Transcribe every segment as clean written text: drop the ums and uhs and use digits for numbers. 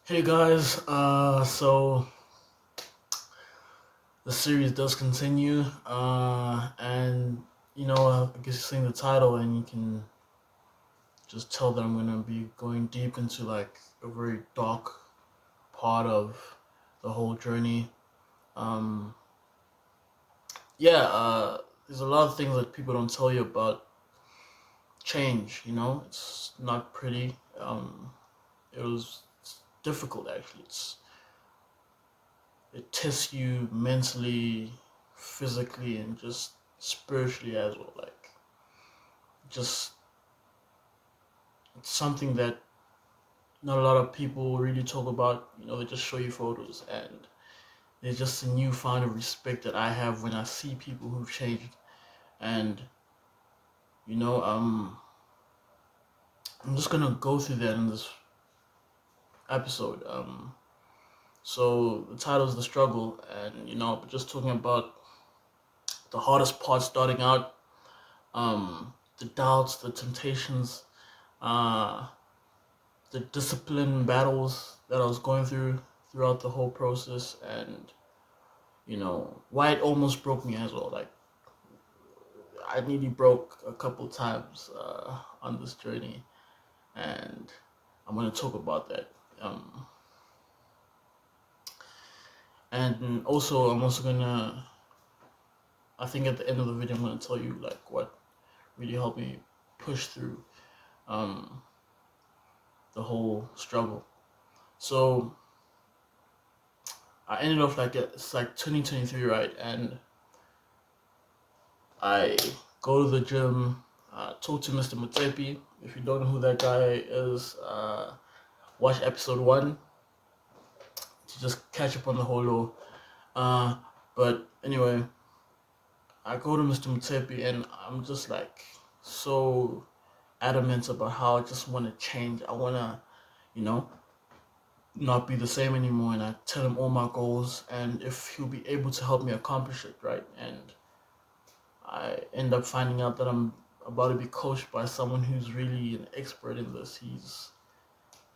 Hey guys, so the series does continue, and I guess you've seen the title, and you can just tell that I'm gonna be going deep into like a very dark part of the whole journey. Um, yeah, there's a lot of things that people don't tell you about change. It's not pretty. It's difficult actually. It tests you mentally, physically, and just spiritually as well. Like, just it's something that not a lot of people really talk about. They just show you photos, and there's just a newfound respect that I have when I see people who've changed. And you know, um, I'm just gonna go through that in this episode. So the title is The Struggle, and just talking about the hardest part starting out, the doubts, the temptations, uh, the discipline battles that I was going throughout the whole process, and why it almost broke me as well. Like, I nearly broke a couple times on this journey, and I'm gonna talk about that. Um, and also, I'm also gonna. I think at the end of the video, I'm gonna tell you like what really helped me push through um, the whole struggle. So I ended off like it's like 2023, right? And I go to the gym, talk to Mr. Mutepi. If you don't know who that guy is, watch episode 1 to just catch up on the whole law. But anyway, I go to Mr. Mutepi and I'm just like so adamant about how I just want to change. I want to, you know, not be the same anymore. And I tell him all my goals and if he'll be able to help me accomplish it, right? And I end up finding out that I'm about to be coached by someone who's really an expert in this.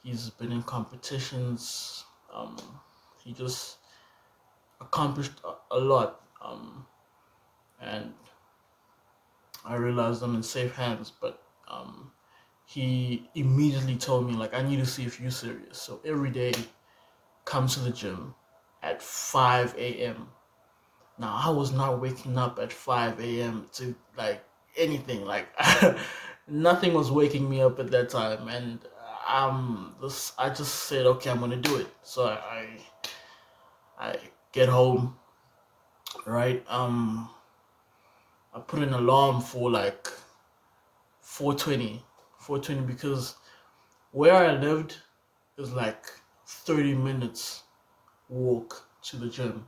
He's been in competitions. Um, he just accomplished a lot. And I realized I'm in safe hands. But he immediately told me like I need to see if you're serious. So every day, come to the gym at 5 a.m. Now I was not waking up at 5 a.m. to like anything. Like nothing was waking me up at that time, and this I just said, okay, I'm gonna do it. So I get home, right? I put an alarm for like 4:20, 4:20 because where I lived is like 30 minutes walk to the gym.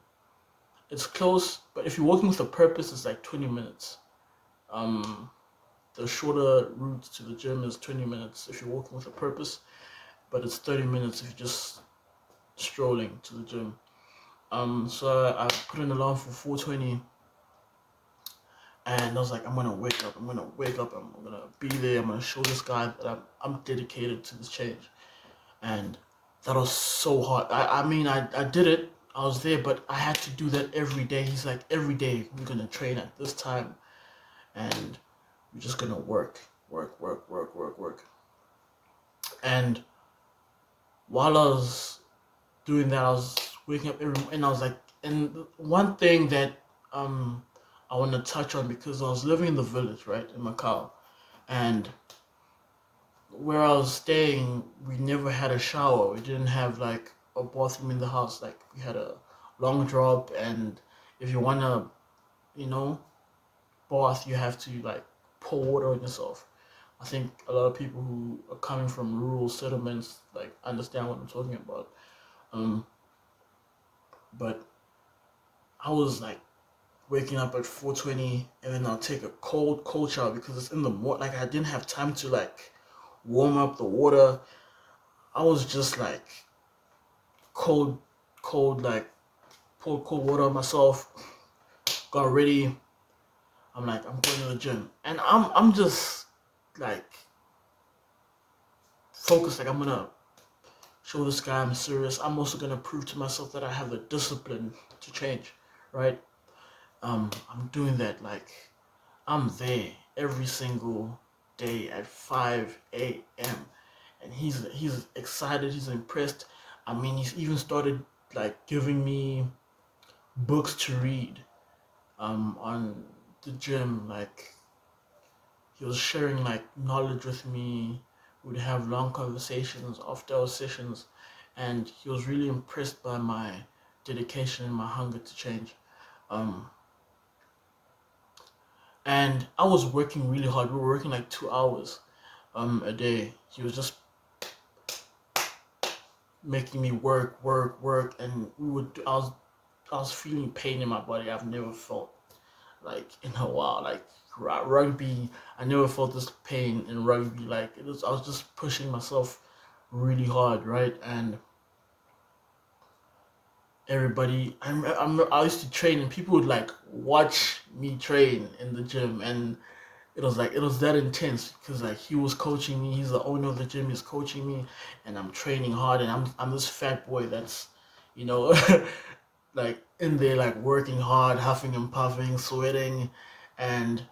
It's close, but if you're walking with a purpose, it's like 20 minutes. Um, the shorter route to the gym is 20 minutes if you're walking with a purpose, but it's 30 minutes if you're just strolling to the gym. So I put an alarm for 4:20, and I was like, I'm gonna wake up. I'm gonna wake up. I'm gonna be there. I'm gonna show this guy that I'm dedicated to this change. And that was so hard. I did it. I was there, but I had to do that every day. He's like, every day we're gonna train at this time, and we're just gonna work, work, work, work, work, work. And while I was doing that, I was waking up and I was like, and one thing that um I want to touch on because I was living in the village, right, in Macau, and where I was staying, we never had a shower. We didn't have like a bathroom in the house. Like we had a long drop, and if you wanna, you know, bath, you have to like pour water on yourself. I think a lot of people who are coming from rural settlements like understand what I'm talking about. Um, but I was like waking up at 4:20, and then I'll take a cold shower because it's in the morning. Like I didn't have time to like warm up the water. I was just like cold, cold, like poured cold water on myself. Got ready. I'm like I'm going to the gym, and I'm just like focused. Like I'm gonna show this guy I'm serious. I'm also gonna prove to myself that I have the discipline to change, right? I'm doing that. Like, I'm there every single day at 5 a.m. and he's excited. He's impressed. I mean, he's even started like giving me books to read on the gym. Like, he was sharing like knowledge with me. We'd have long conversations after our sessions, and he was really impressed by my dedication and my hunger to change. Um, and I was working really hard. We were working like 2 hours a day. He was just making me work, and we would. I was feeling pain in my body I've never felt like in a while. Like rugby, I never felt this pain in rugby. Like it was, I was just pushing myself really hard, right? And everybody, I used to train, and people would like watch me train in the gym, and it was that intense because like he was coaching me. He's the owner of the gym. He's coaching me, and I'm training hard, and I'm this fat boy that's, you know, like in there like working hard, huffing and puffing, sweating, and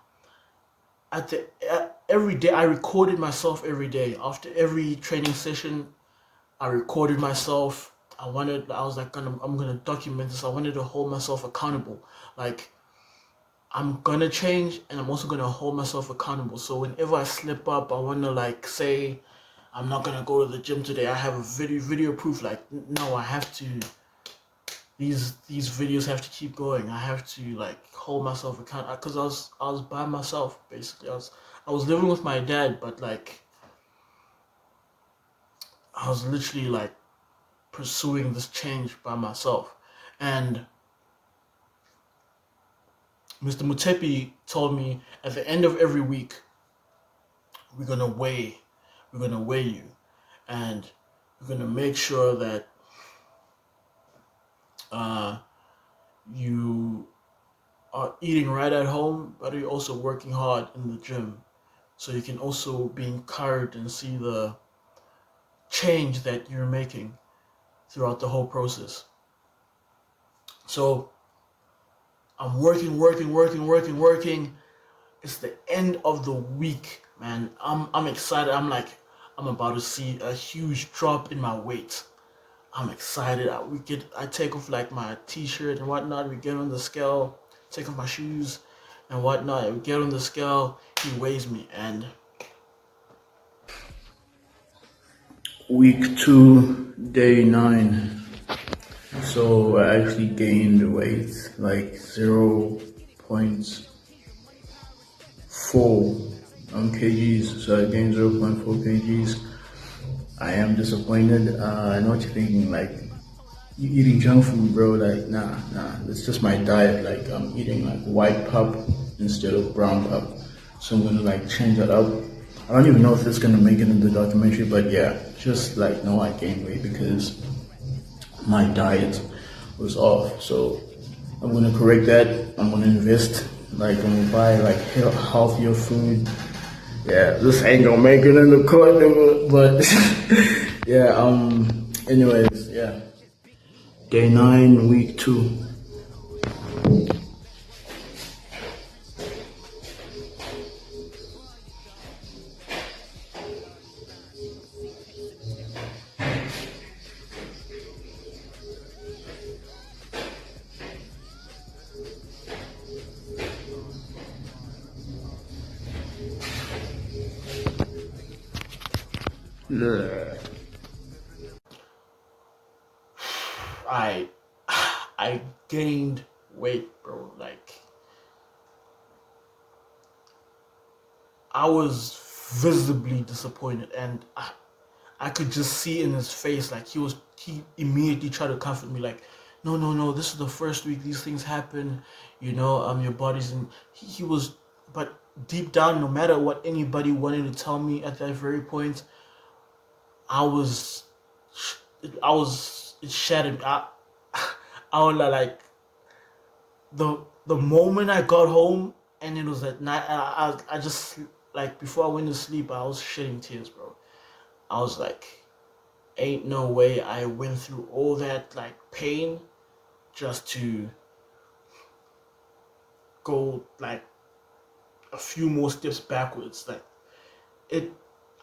every day I recorded myself every day after every training session. I recorded myself. I was like, I'm gonna document this. I wanted to hold myself accountable. Like, I'm gonna change, and I'm also gonna hold myself accountable. So whenever I slip up, I wanna like say, I'm not gonna go to the gym today. I have a video proof. Like, no, I have to. These videos have to keep going. I have to like hold myself accountable because I was by myself basically. I was living with my dad, but like I was literally like pursuing this change by myself. And Mr. Mutepi told me at the end of every week, we're gonna weigh, we're gonna weigh you, and we're gonna make sure that uh, you are eating right at home, but you're also working hard in the gym, so you can also be encouraged and see the change that you're making throughout the whole process. So I'm working. It's the end of the week, man. I'm excited. I'm about to see a huge drop in my weight. I'm excited. I take off like my t-shirt and whatnot. We get on the scale, take off my shoes and whatnot. We get on the scale. He weighs me, and week 2, day 9. So I actually gained weight like 0.4 kgs. So I gained 0.4 kgs. I am disappointed. I know what you're thinking, like, you eating junk food, bro. Like, nah. It's just my diet. Like, I'm eating like white pop instead of brown pop. So I'm gonna like change that up. I don't even know if it's gonna make it in the documentary, but yeah, just like, no, I gained weight because my diet was off. So I'm gonna correct that. I'm gonna invest. Like, I'm gonna buy like healthier food. Yeah, this ain't gonna make it in the court, but yeah. Anyways, yeah. Day 9, week 2. I I gained weight, bro. Like, I was visibly disappointed, and I could just see in his face, like he immediately tried to comfort me, like, no, this is the first week. These things happen, your body's in. He was, but deep down, no matter what anybody wanted to tell me at that very point, I was, it shattered. I was like, the moment I got home and it was at night, I just like before I went to sleep, I was shedding tears, bro. I was like, ain't no way I went through all that like pain just to go like a few more steps backwards. Like it,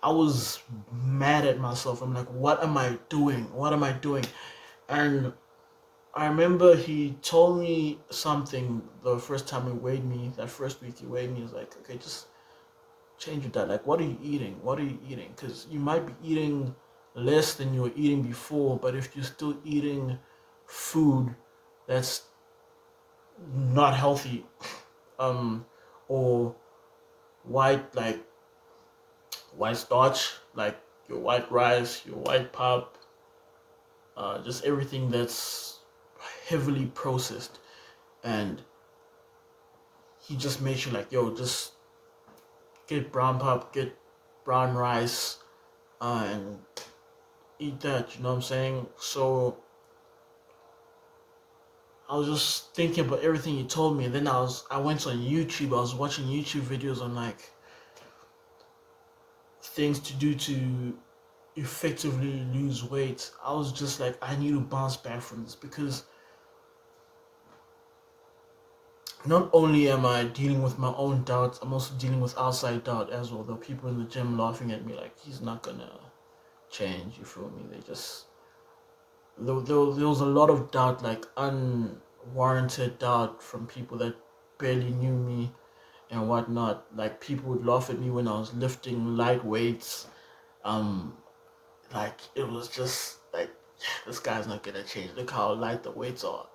I was mad at myself. I'm like, what am I doing? What am I doing? And I remember he told me something the first time he weighed me. That first week he weighed me. He was like, okay, just change your diet. Like, what are you eating? What are you eating? Because you might be eating less than you were eating before, but if you're still eating food that's not healthy, or white like white starch, like your white rice, your white pap, just everything that's heavily processed. And he just made sure like, yo, just get brown pap, get brown rice, and eat that. You know what I'm saying? So I was just thinking about everything he told me, and then I went on YouTube. I was watching YouTube videos on like things to do to effectively lose weight. I was just like, I need to bounce back from this, because not only am I dealing with my own doubts, I'm also dealing with outside doubt as well. There are people in the gym laughing at me like, he's not gonna change, you feel me? There was a lot of doubt, like unwarranted doubt from people that barely knew me and whatnot. Like people would laugh at me when I was lifting light weights. Um, like it was just like, this guy's not gonna change. Look how light the weights are,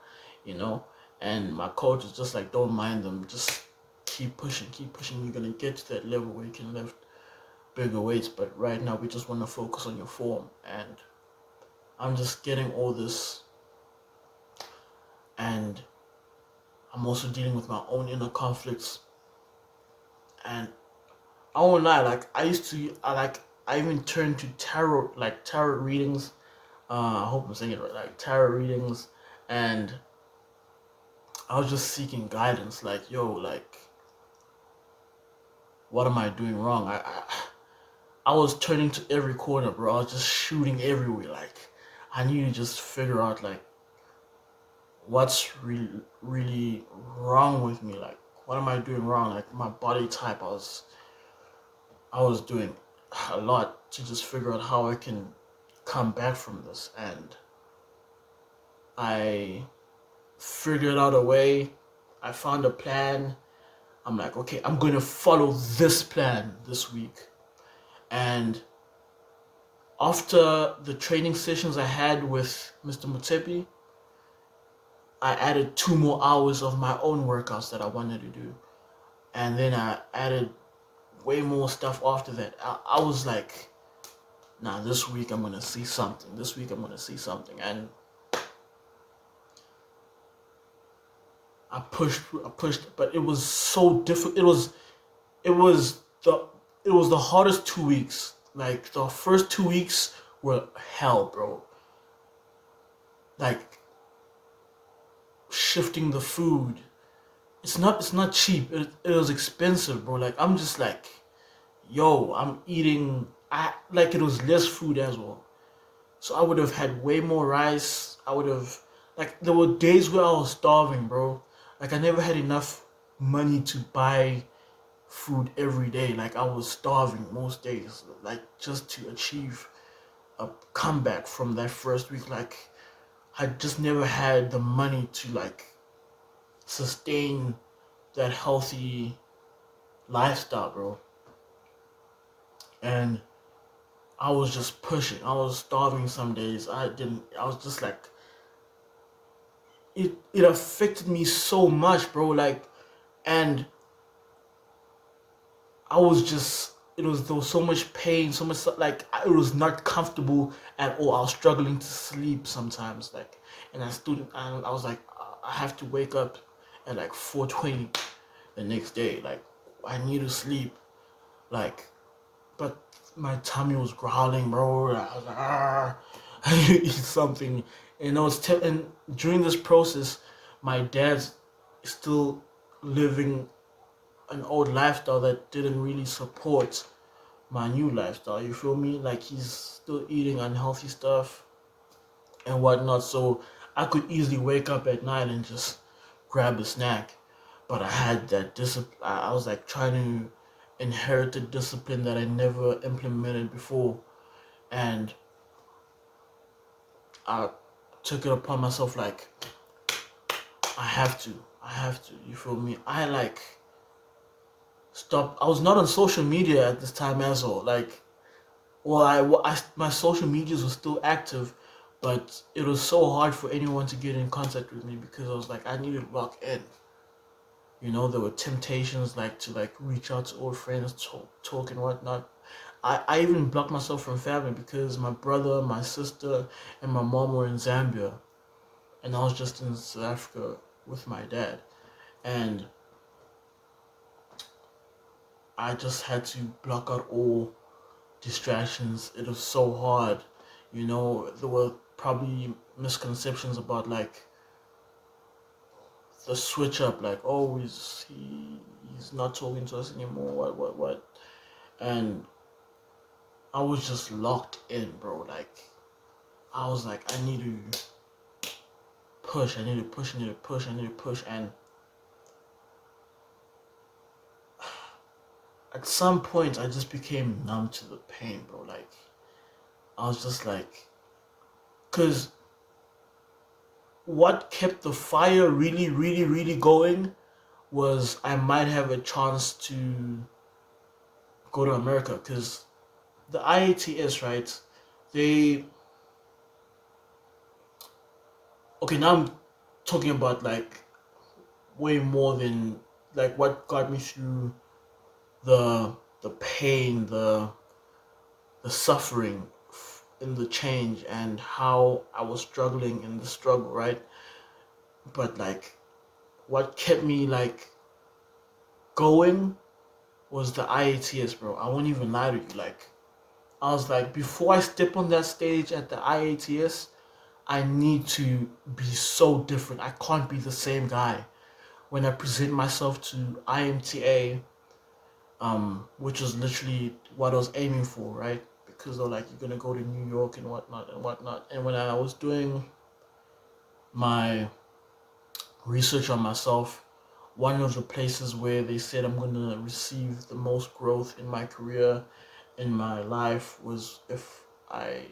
you know. And my coach is just like, don't mind them. Just keep pushing, keep pushing. You're gonna get to that level where you can lift bigger weights. But right now, we just want to focus on your form. And I'm just getting all this, and I'm also dealing with my own inner conflicts. And I won't lie, like I even turned to tarot readings. I hope I'm saying it right, like tarot readings, and I was just seeking guidance. Like, yo, like, what am I doing wrong? I was turning to every corner, bro. I was just shooting everywhere. Like, I need to just figure out like what's really wrong with me. Like, what am I doing wrong? Like my body type, I was doing a lot to just figure out how I can come back from this, and I figured out a way. I found a plan. I'm like, okay, I'm going to follow this plan this week. And after the training sessions I had with Mr. Mutepi, I added 2 more hours of my own workouts that I wanted to do. And then I added way more stuff after that. I was like, nah, this week I'm going to see something. This week I'm going to see something. And I pushed, but it was so difficult. It was the hardest 2 weeks. Like the first 2 weeks were hell, bro. Like shifting the food. It's not cheap. It was expensive, bro. Like I'm just like, yo, I'm eating. I like it was less food as well. So I would have had way more rice. I would have like there were days where I was starving, bro. Like I never had enough money to buy food every day. Like I was starving most days, like just to achieve a comeback from that first week. Like I just never had the money to like sustain that healthy lifestyle, bro. And I was just pushing. I was starving some days. I was just like, it affected me so much, bro. Like, and I was just, there was so much pain, so much, like, it was not comfortable at all. I was struggling to sleep sometimes, like, and I was like, I have to wake up at like 4:20 the next day. Like, I need to sleep, like, but my tummy was growling, bro. I was like, I need to eat something. And and during this process, my dad's still living an old lifestyle that didn't really support my new lifestyle. You feel me? Like he's still eating unhealthy stuff and whatnot. So I could easily wake up at night and just grab a snack. But I had that discipline. I was like trying to inherit the discipline that I never implemented before. And I took it upon myself like, I have to, you feel me? I like stopped. I was not on social media at this time as well. Like, well, my social medias were still active, but it was so hard for anyone to get in contact with me because I was like, I needed to lock in. You know, there were temptations like to like reach out to old friends, talk and whatnot. I even blocked myself from family because my brother, my sister, and my mom were in Zambia, and I was just in South Africa with my dad, and I just had to block out all distractions. It was so hard, you know. There were probably misconceptions about like the switch up, like oh he's not talking to us anymore. What? And I was just locked in, bro. Like I was like, I need to push. I need to push. I need to push. I need to push. And at some point, I just became numb to the pain, bro. Like I was just like, cause what kept the fire really, really, really going was I might have a chance to go to America, because the IATS, right? They okay. Now I'm talking about like way more than like what got me through the pain, the suffering in the change, and how I was struggling in the struggle, right? But like what kept me like going was the IATS, bro. I won't even lie to you. Like I was like, before I step on that stage at the IATS, I need to be so different. I can't be the same guy when I present myself to IMTA, which was literally what I was aiming for, right? Because they're like, you're gonna go to New York and whatnot and whatnot. And when I was doing my research on myself, one of the places where they said I'm gonna receive the most growth in my career, in my life, was if I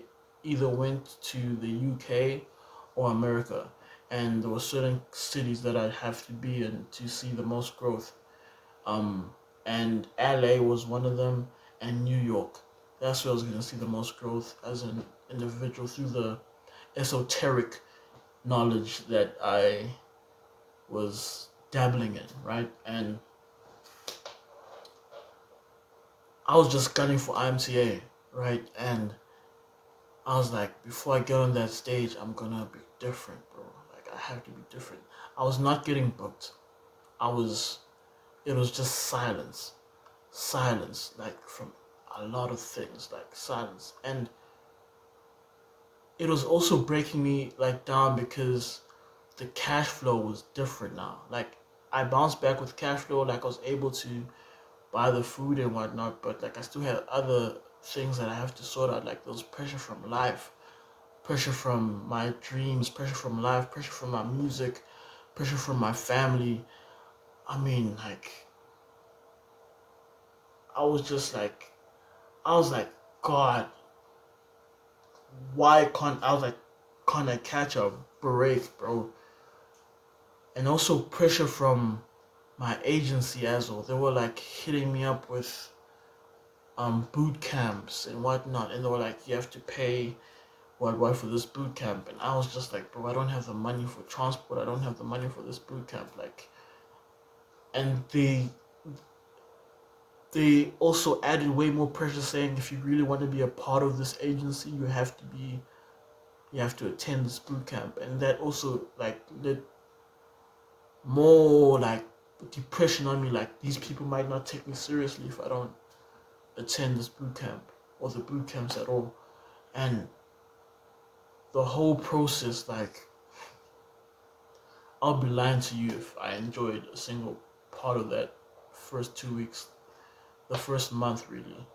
either went to the UK or America. And there were certain cities that I'd have to be in to see the most growth. Um, and LA was one of them, and New York. That's where I was going to see the most growth as an individual through the esoteric knowledge that I was dabbling in, right? And I was just gunning for IMTA, right? And I was like, before I get on that stage, I'm gonna be different, bro. Like, I have to be different. I was not getting booked. I was, it was just silence. Silence, like from a lot of things, like silence. And it was also breaking me like down because the cash flow was different now. Like I bounced back with cash flow, like I was able to buy the food and whatnot, but like I still had other things that I have to sort out, like those pressure from life, pressure from my dreams, pressure from life, pressure from my music, pressure from my family. I mean, like I was just like I was like, God, why can't I was like, can't I catch a break, bro? And also pressure from my agency as well. They were like hitting me up with boot camps and whatnot, and they were like, you have to pay what for this boot camp, and I was just like, bro, I don't have the money for transport. I don't have the money for this boot camp, like, and they also added way more pressure, saying if you really want to be a part of this agency, you have to attend this boot camp, and that also like lit more like depression on me. Like these people might not take me seriously if I don't attend this boot camp or the boot camps at all. And the whole process, like I'll be lying to you if I enjoyed a single part of that first 2 weeks, the first month really.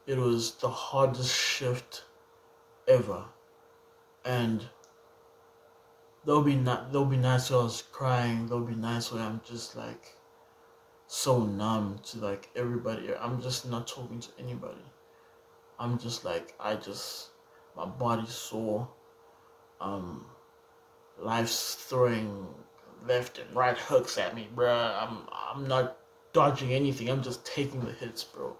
it was the hardest shift ever. And there'll be nights where I was crying. There'll be nights where I'm just like so numb to like everybody. I'm just not talking to anybody. I'm just like my body's sore. Um, Life's throwing left and right hooks at me, bruh. I'm not dodging anything. I'm just taking the hits, bro.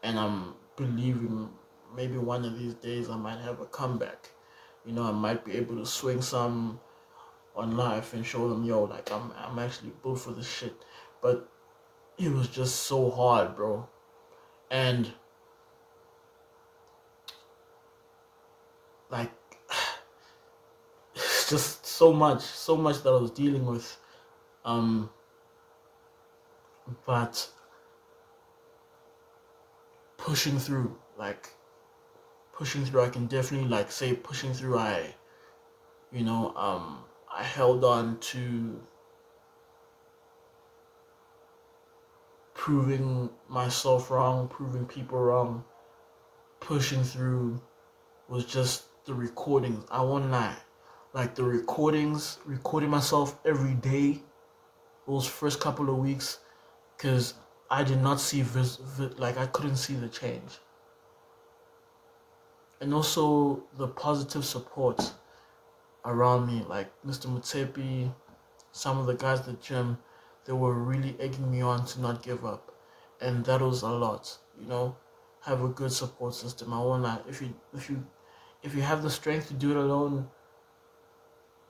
And I'm believing maybe one of these days I might have a comeback. I might be able to swing some on life and show them, yo, like I'm actually built for this shit. But it was just so hard, bro. And like it's just so much that I was dealing with. Um, but pushing through, I can definitely like say pushing through. I held on to proving myself wrong, proving people wrong. Pushing through was just the recordings. I won't lie. Like the recordings, recording myself every day, those first couple of weeks, because I did not see, like I couldn't see the change. And also the positive support around me, like Mr. Mutsepi, some of the guys at the gym, they were really egging me on to not give up. And that was a lot, Have a good support system. I won't lie. If you have the strength to do it alone,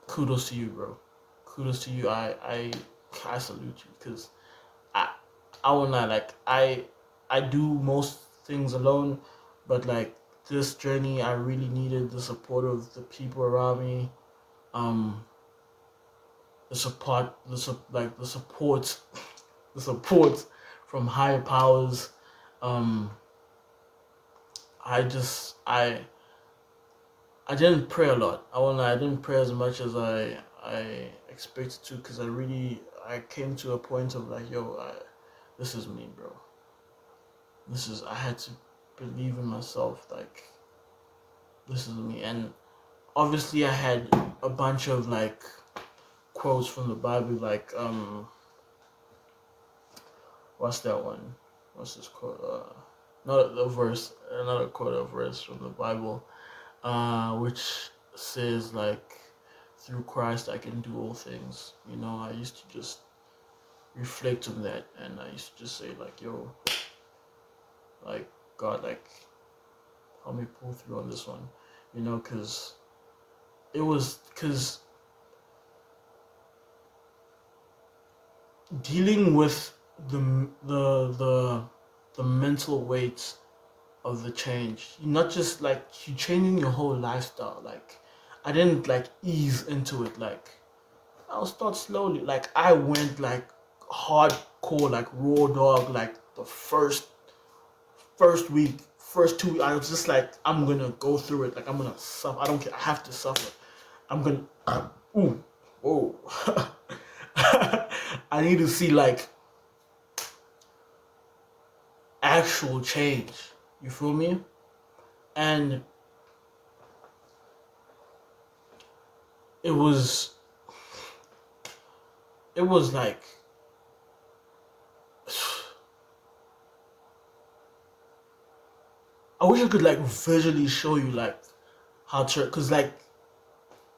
kudos to you, bro. Kudos to you. I salute you because I I won't lie. Like I do most things alone, but like this journey, I really needed the support of the people around me. Um, the support, the support, the support from higher powers. Um, I just I didn't pray a lot. I won't lie, I didn't pray as much as I expected to because I came to a point of like, yo, this is me, bro. I had to believe in myself. Like, this is me. And obviously, I had a bunch of like quotes from the Bible, like what's that one? What's this quote? Not a verse, another quote, a verse from the Bible, which says like, through Christ I can do all things. I used to just reflect on that, and I used to just say like, yo, like God, like help me pull through on this one, because dealing with the mental weight of the change. Not just like you changing your whole lifestyle. Like I didn't like ease into it. Like I'll start slowly. Like I went like hardcore, like raw dog. Like the first week, first 2 weeks, I was just like, I'm gonna go through it. Like I'm gonna suffer. I don't care. I have to suffer. I'm gonna. Ooh, whoa. I need to see like actual change. You feel me? And it was like I wish I could like visually show you like how to, cause like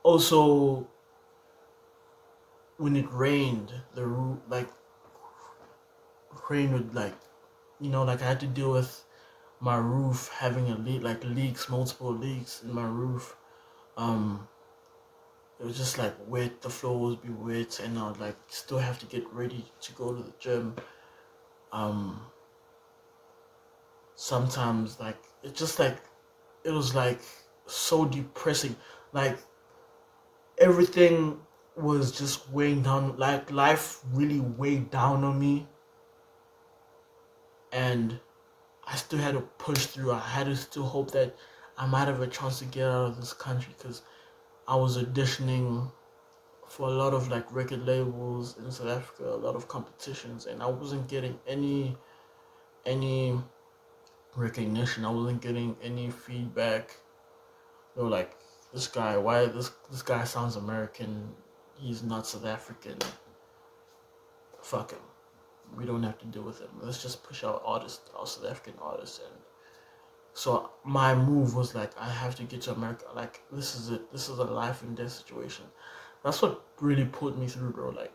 also when it rained, the like rain would like like I had to deal with my roof having a leak, like leaks, multiple leaks in my roof. It was just like wet. The floor would be wet, and I would like still have to get ready to go to the gym. Um, Sometimes like it was like so depressing. Like everything was just weighing down. Like life really weighed down on me, and I still had to push through. I had to still hope that I might have a chance to get out of this country because I was auditioning for a lot of like record labels in South Africa, a lot of competitions, and I wasn't getting any recognition. I wasn't getting any feedback. They were like, this guy, why this guy sounds American, he's not South African. Fuck him. We don't have to deal with him. Let's just push our artists, our South African artists. And so my move was like, I have to get to America. Like, this is it. This is a life and death situation. That's what really pulled me through, bro. Like,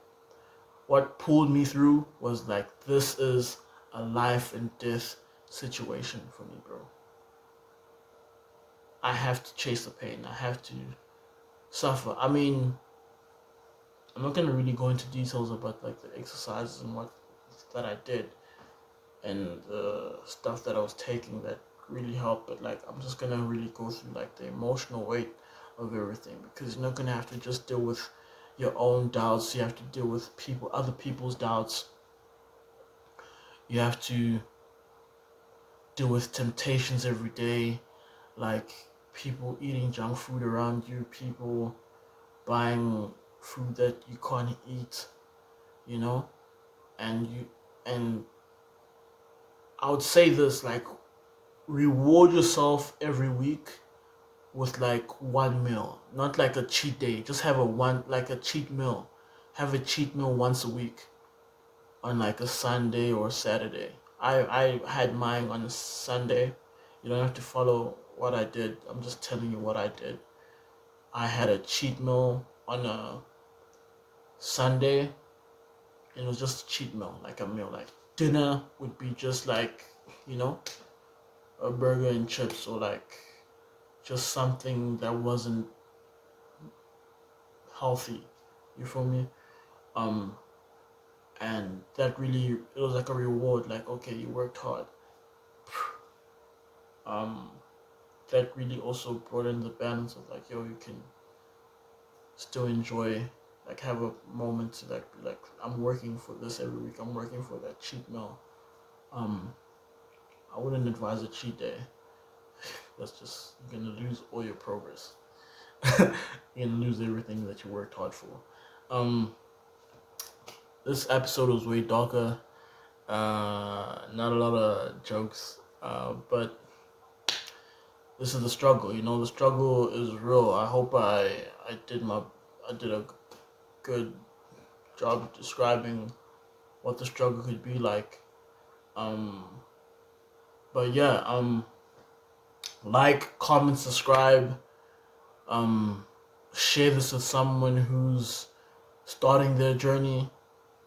what pulled me through was like, this is a life and death situation for me, bro. I have to chase the pain. I have to suffer. I mean, I'm not gonna really go into details about like the exercises and what that I did and the stuff that I was taking that really helped, but like I'm just gonna really go through like the emotional weight of everything, because you're not gonna have to just deal with your own doubts. You have to deal with other people's doubts. You have to deal with temptations every day, like people eating junk food around you, people buying food that you can't eat, you know, and I would say this, like, reward yourself every week with like one meal, not like a cheat day. Just have a cheat meal. Have a cheat meal once a week on like a Sunday or Saturday. I had mine on a Sunday. You don't have to follow what I did. I'm just telling you what I did. I had a cheat meal on a Sunday. It was just a cheat meal, like a meal. Like dinner would be just like, you know, a burger and chips, or like just something that wasn't healthy. You feel me? Um, and that really, it was like a reward. Like, okay, you worked hard. Um, that really also brought in the balance of like, yo, you can still enjoy, like, have a moment to like be like, I'm working for this every week. I'm working for that cheat meal. Um, I wouldn't advise a cheat day. That's just, you're gonna lose all your progress. You're gonna lose everything that you worked hard for. This episode was way darker. Not a lot of jokes. But this is the struggle. You know, the struggle is real. I hope I did a good job describing what the struggle could be like. Um, but yeah. Like, comment, subscribe. Share this with someone who's starting their journey.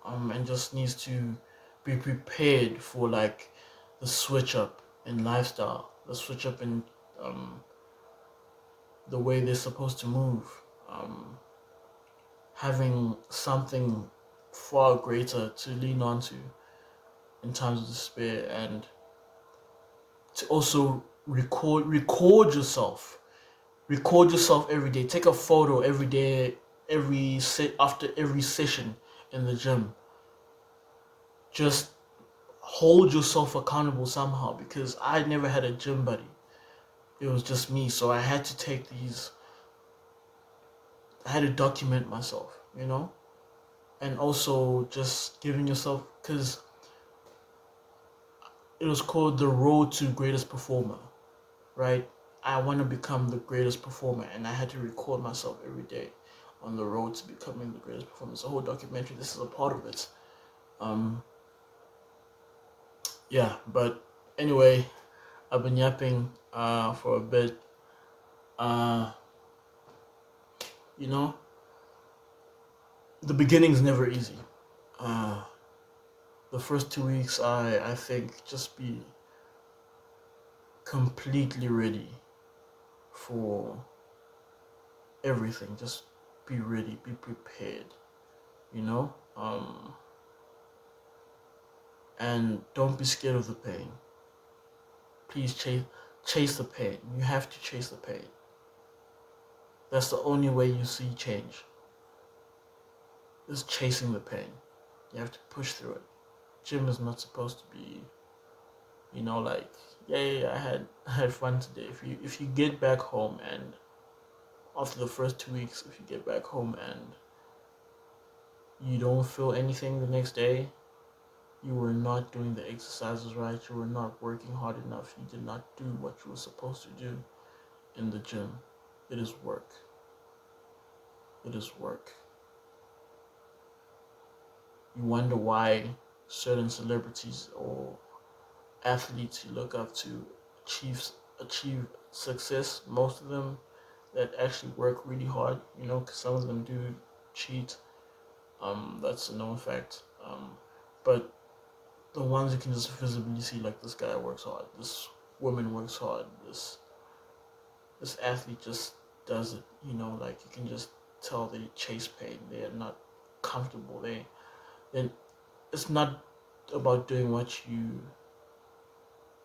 And just needs to be prepared for like the switch up in lifestyle, the switch up in the way they're supposed to move, having something far greater to lean onto in times of despair, and to also record yourself every day. Take a photo every day, after every session in the gym. Just hold yourself accountable somehow, because I never had a gym buddy. It was just me, so I had to document myself, you know? And also just giving yourself, because it was called the road to greatest performer, right? I want to become the greatest performer, and I had to record myself every day on the road to becoming the greatest performer. It's a whole documentary. This is a part of it. Yeah, but anyway, I've been yapping for a bit. You know, the beginning's never easy. The first 2 weeks, I think, just be completely ready for everything. Just be ready, be prepared, you know? And don't be scared of the pain. Please chase the pain. You have to chase the pain. That's the only way you see change. Is chasing the pain. You have to push through it. Gym is not supposed to be, you know, like, yeah, I had fun today. If you get back home, and after the first 2 weeks, if you get back home and you don't feel anything the next day, you were not doing the exercises right, you were not working hard enough, you did not do what you were supposed to do in the gym. It is work. It is work. You wonder why certain celebrities or athletes you look up to achieve success. Most of them that actually work really hard, because some of them do cheat. That's a known fact. But the ones you can just visibly see, like this guy works hard, this woman works hard, this athlete just does it. Like you can just tell they chase pain. They are not comfortable. Then it's not about doing what you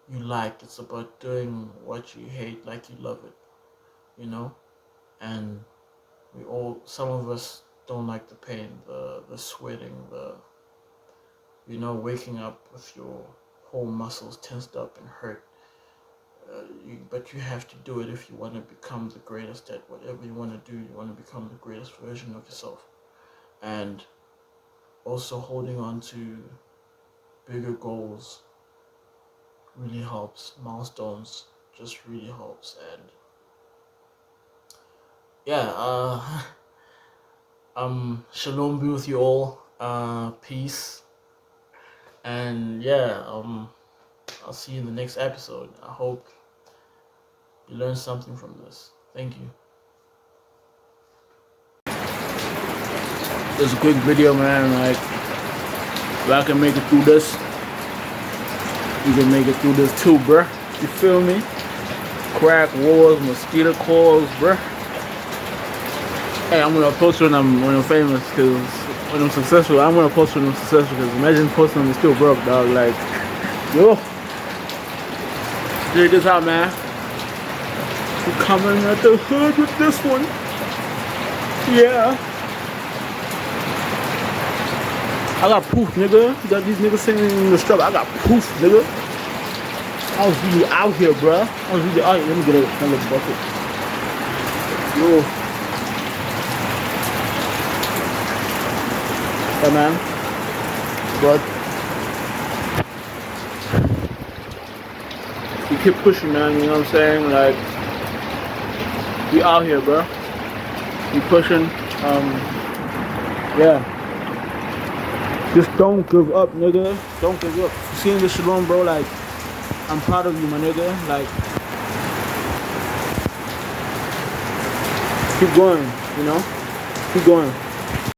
like. It's about doing what you hate, like you love it. And some of us don't like the pain, the sweating, the waking up with your whole muscles tensed up and hurt. But you have to do it if you want to become the greatest at whatever you want to do. You want to become the greatest version of yourself. And also holding on to bigger goals really helps. Milestones just really helps. And yeah, shalom be with you all. Peace. And yeah, I'll see you in the next episode. I hope you learned something from this. Thank you. Just a quick video, man. Like, if I can make it through this, you can make it through this too, bruh. You feel me? Crack wars, mosquito calls, bruh. Hey, I'm gonna post when I'm famous, cause when I'm successful, I'm gonna post when I'm successful. Cause imagine posting when I'm still broke, dog. Like, yo, check this out, man. We coming at the hood with this one. Yeah. I got proof, nigga. You got these niggas sitting in the struggle. I got proof, nigga. I was really out here, bruh. I was really out here. Let me get another bucket. Yo. Yeah, man. But we keep pushing, man. You know what I'm saying? Like, we out here, bro. We pushing. Yeah. Just don't give up, nigga. Don't give up. Seeing this Shalom, bro, like, I'm proud of you, my nigga. Like, keep going, Keep going.